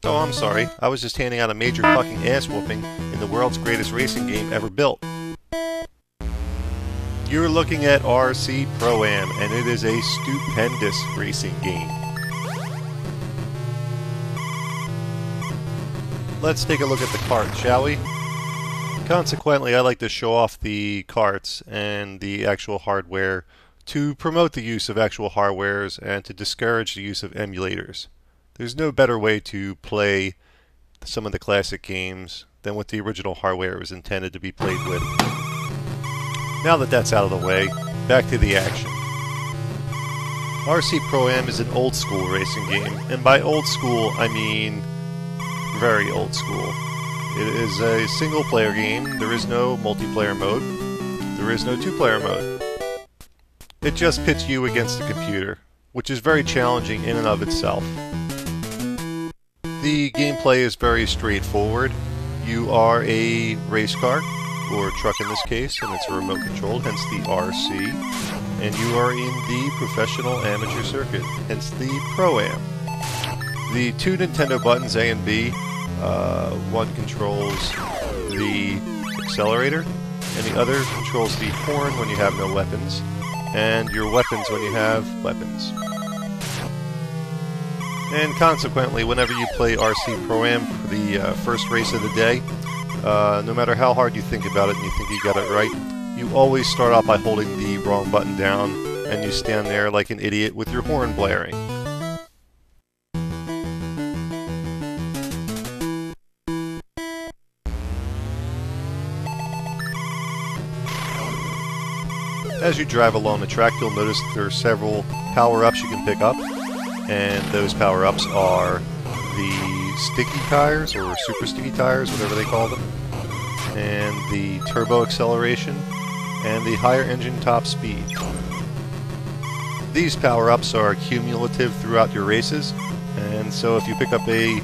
Oh, I'm sorry. I was just handing out a major fucking ass whooping in the world's greatest racing game ever built. You're looking at RC Pro-Am, and it is a stupendous racing game. Let's take a look at the cart, shall we? Consequently, I like to show off the carts and the actual hardware to promote the use of actual hardwares and to discourage the use of emulators. There's no better way to play some of the classic games than with the original hardware it was intended to be played with. Now that that's out of the way, back to the action. RC Pro-Am is an old school racing game, and by old school I mean very old school. It is a single player game. There is no multiplayer mode. There is no two-player mode. It just pits you against the computer, which is very challenging in and of itself. The gameplay is very straightforward. You are a race car, or truck in this case, and it's a remote controlled, hence the RC. And you are in the professional amateur circuit, hence the Pro-Am. The two Nintendo buttons, A and B, one controls the accelerator, and the other controls the horn when you have no weapons, and your weapons when you have weapons. And consequently, whenever you play RC Pro-Am for the first race of the day, no matter how hard you think about it and you think you got it right, you always start off by holding the wrong button down, and you stand there like an idiot with your horn blaring. As you drive along the track, you'll notice that there are several power-ups you can pick up, and those power-ups are the sticky tires, or super sticky tires, whatever they call them, and the turbo acceleration, and the higher engine top speed. These power-ups are cumulative throughout your races, and so if you pick up a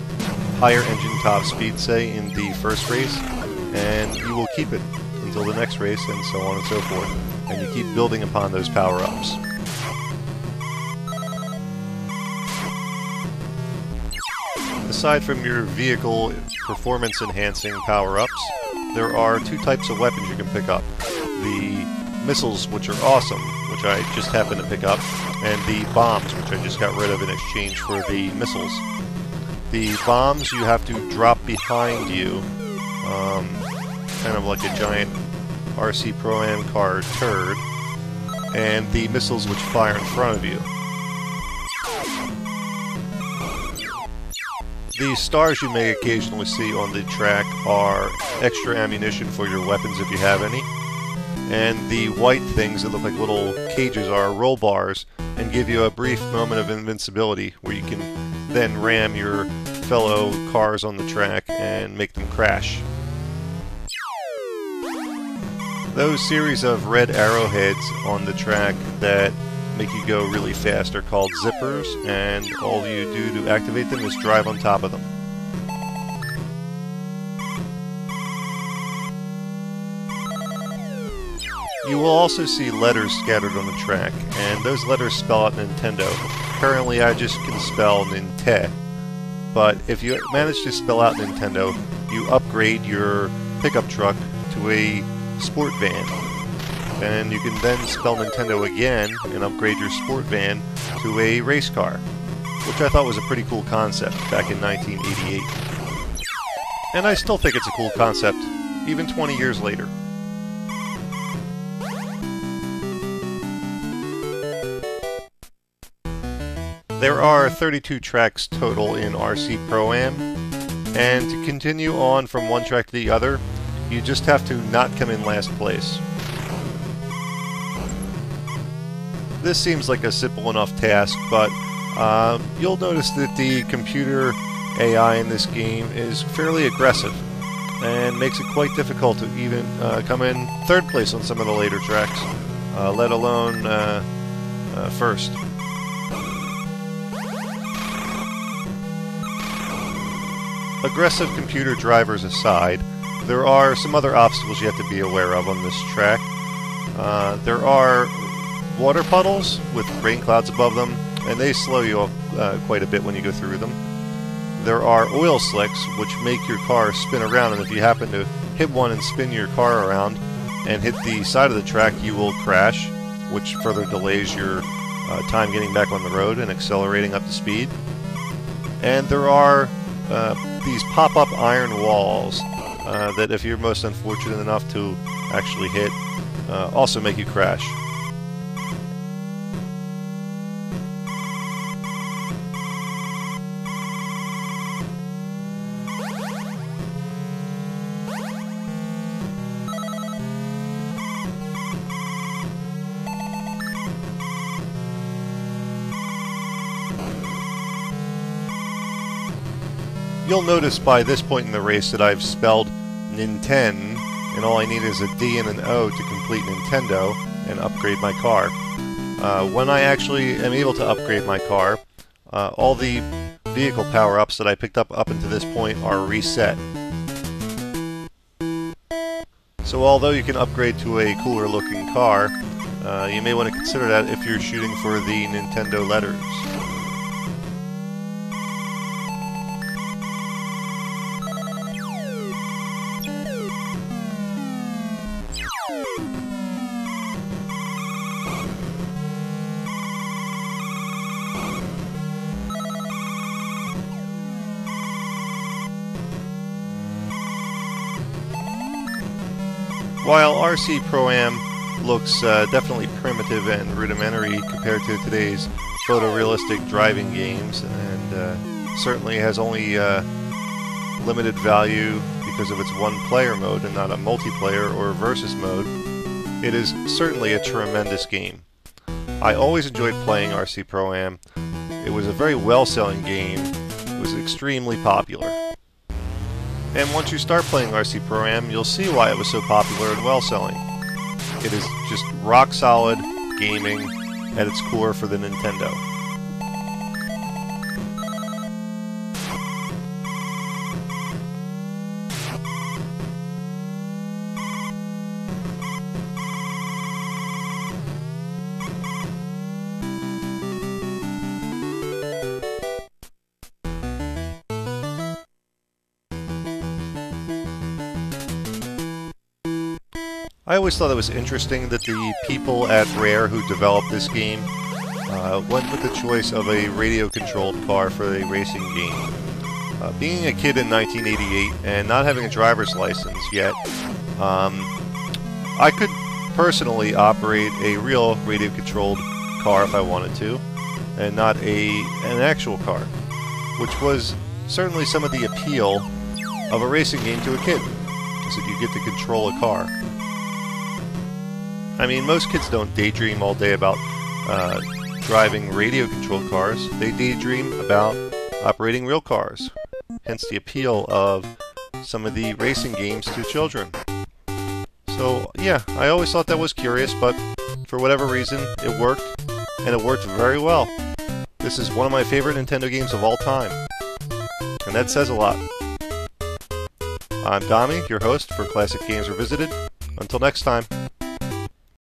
higher engine top speed, say, in the first race, and you will keep it until the next race, and so on and so forth. And you keep building upon those power-ups. Aside from your vehicle performance-enhancing power-ups, there are two types of weapons you can pick up. The missiles, which are awesome, which I just happened to pick up, and the bombs, which I just got rid of in exchange for the missiles. The bombs you have to drop behind you, kind of like a giant RC Pro-Am car turd, and the missiles which fire in front of you. The stars you may occasionally see on the track are extra ammunition for your weapons if you have any, and the white things that look like little cages are roll bars and give you a brief moment of invincibility where you can then ram your fellow cars on the track and make them crash. Those series of red arrowheads on the track that make you go really fast are called zippers, and all you do to activate them is drive on top of them. You will also see letters scattered on the track, and those letters spell out Nintendo. Currently I just can spell Ninte, but if you manage to spell out Nintendo, you upgrade your pickup truck to a sport van, and you can then spell Nintendo again and upgrade your sport van to a race car, which I thought was a pretty cool concept back in 1988. And I still think it's a cool concept, even 20 years later. There are 32 tracks total in RC Pro-Am, and to continue on from one track to the other, you just have to not come in last place. This seems like a simple enough task, but you'll notice that the computer AI in this game is fairly aggressive and makes it quite difficult to even come in third place on some of the later tracks, let alone first. Aggressive computer drivers aside, there are some other obstacles you have to be aware of on this track. There are water puddles with rain clouds above them, and they slow you up quite a bit when you go through them. there are oil slicks which make your car spin around, and if you happen to hit one and spin your car around and hit the side of the track, you will crash, which further delays your time getting back on the road and accelerating up to speed. And there are these pop-up iron walls that, if you're most unfortunate enough to actually hit, also make you crash. You'll notice by this point in the race that I've spelled Ninten, and all I need is a D and an O to complete Nintendo and upgrade my car. When I actually am able to upgrade my car, all the vehicle power-ups that I picked up into this point are reset. So although you can upgrade to a cooler looking car, you may want to consider that if you're shooting for the Nintendo letters. While RC Pro-Am looks definitely primitive and rudimentary compared to today's photorealistic driving games, and certainly has only limited value because of its one-player mode and not a multiplayer or versus mode, it is certainly a tremendous game. I always enjoyed playing RC Pro-Am. It was a very well-selling game. It was extremely popular. And once you start playing RC Pro-Am, you'll see why it was so popular and well-selling. It is just rock-solid gaming at its core for the Nintendo. I always thought it was interesting that the people at Rare who developed this game went with the choice of a radio-controlled car for a racing game. Being a kid in 1988 and not having a driver's license yet, I could personally operate a real radio-controlled car if I wanted to, and not an actual car, which was certainly some of the appeal of a racing game to a kid, is that you get to control a car. I mean, most kids don't daydream all day about driving radio-controlled cars. They daydream about operating real cars. Hence the appeal of some of the racing games to children. So, yeah, I always thought that was curious, but for whatever reason, it worked, and it worked very well. This is one of my favorite Nintendo games of all time. And that says a lot. I'm Dommy, your host for Classic Games Revisited. Until next time.